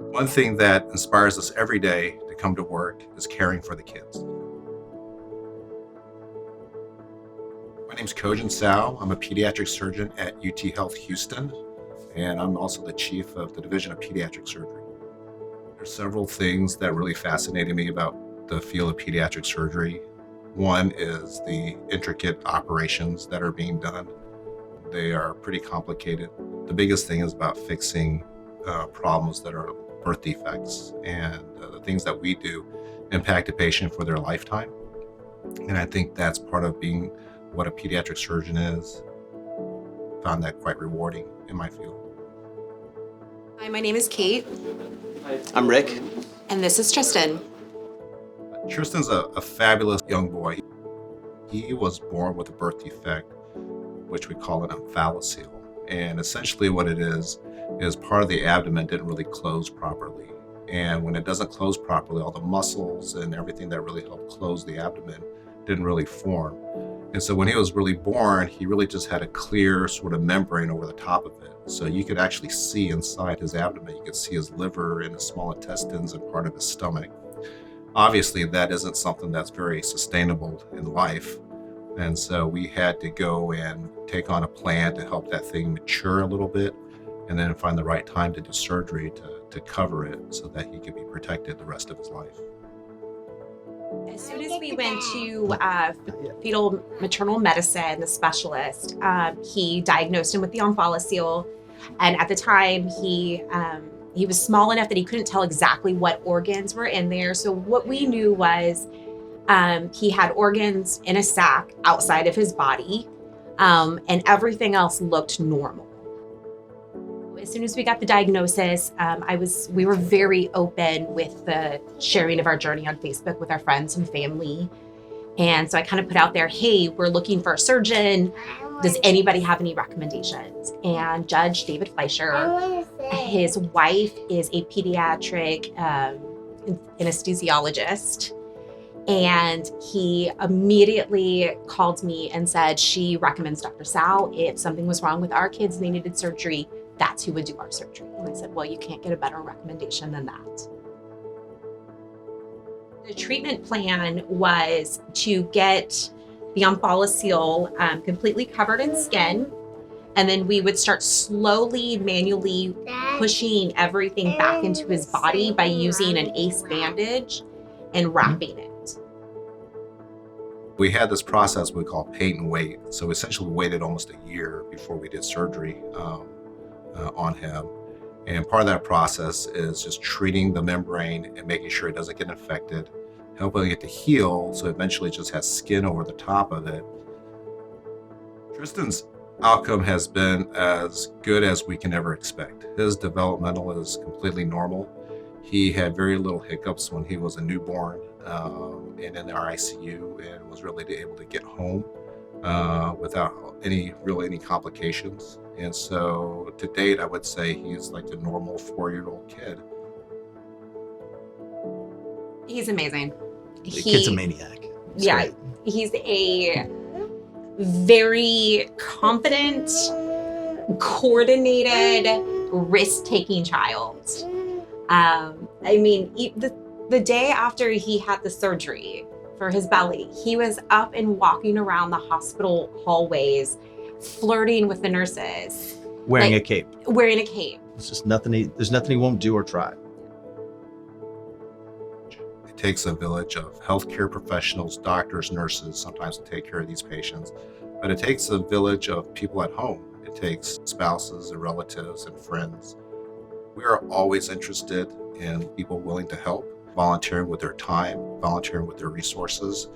One thing that inspires us every day to come to work is caring for the kids. My name is KuoJen Tsao. I'm a pediatric surgeon at UTHealth Houston, and I'm also the chief of the Division of Pediatric Surgery. There's several things that really fascinated me about the field of pediatric surgery. One is the intricate operations that are being done. They are pretty complicated. The biggest thing is about fixing problems that are birth defects, and the things that we do impact a patient for their lifetime. And I think that's part of being what a pediatric surgeon is. Found that quite rewarding in my field. Hi, my name is Kate. I'm Rick. And this is Tristan. Tristan's a fabulous young boy. He was born with a birth defect, which we call an omphalocele. And essentially what it is part of the abdomen didn't really close properly. And when it doesn't close properly, all the muscles and everything that really help close the abdomen didn't really form. And so when he was really born, he really just had a clear sort of membrane over the top of it. So you could actually see inside his abdomen. You could see his liver and his small intestines and part of his stomach. Obviously, that isn't something that's very sustainable in life. And so we had to go and take on a plan to help that thing mature a little bit and then find the right time to do surgery to cover it so that he could be protected the rest of his life. As soon as we went to fetal maternal medicine, the specialist, he diagnosed him with the omphalocele. And at the time, he was small enough that he couldn't tell exactly what organs were in there. So what we knew was he had organs in a sac outside of his body, and everything else looked normal. As soon as we got the diagnosis, we were very open with the sharing of our journey on Facebook with our friends and family. And so I kind of put out there, hey, we're looking for a surgeon. Does anybody have any recommendations? And Judge David Fleischer, his wife is a pediatric anesthesiologist. And he immediately called me and said she recommends Dr. Tsao. If something was wrong with our kids and they needed surgery, that's who would do our surgery. And I said, well, you can't get a better recommendation than that. The treatment plan was to get the omphalocele completely covered in skin. And then we would start slowly, manually pushing everything back into his body by using an ACE bandage and wrapping it. We had this process we call paint and wait. So essentially we waited almost a year before we did surgery on him. And part of that process is just treating the membrane and making sure it doesn't get infected, helping it to heal so eventually it just has skin over the top of it. Tristan's outcome has been as good as we can ever expect. His developmental is completely normal. He had very little hiccups when he was a newborn and in our ICU, and was really able to get home without any complications. And so to date, I would say he's like a normal 4-year-old kid. He's amazing. The kid's a maniac. It's great. He's a very confident, coordinated, risk-taking child. The day after he had the surgery for his belly, he was up and walking around the hospital hallways, flirting with the nurses. Wearing a cape. Wearing a cape. It's just there's nothing he won't do or try. It takes a village of healthcare professionals, doctors, nurses, sometimes to take care of these patients. But it takes a village of people at home. It takes spouses and relatives and friends. We are always interested in people willing to help, volunteering with their time, volunteering with their resources,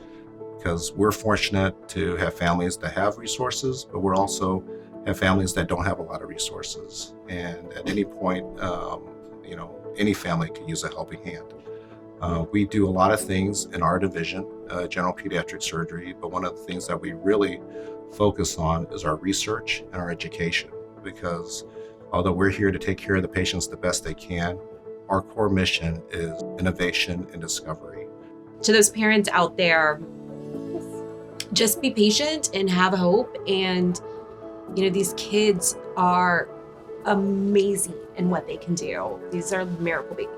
because we're fortunate to have families that have resources, but we're also have families that don't have a lot of resources. And at any point, any family could use a helping hand. We do a lot of things in our division, general pediatric surgery, but one of the things that we really focus on is our research and our education, because although we're here to take care of the patients the best they can, our core mission is innovation and discovery. To those parents out there, just be patient and have hope. And, these kids are amazing in what they can do. These are miracle babies.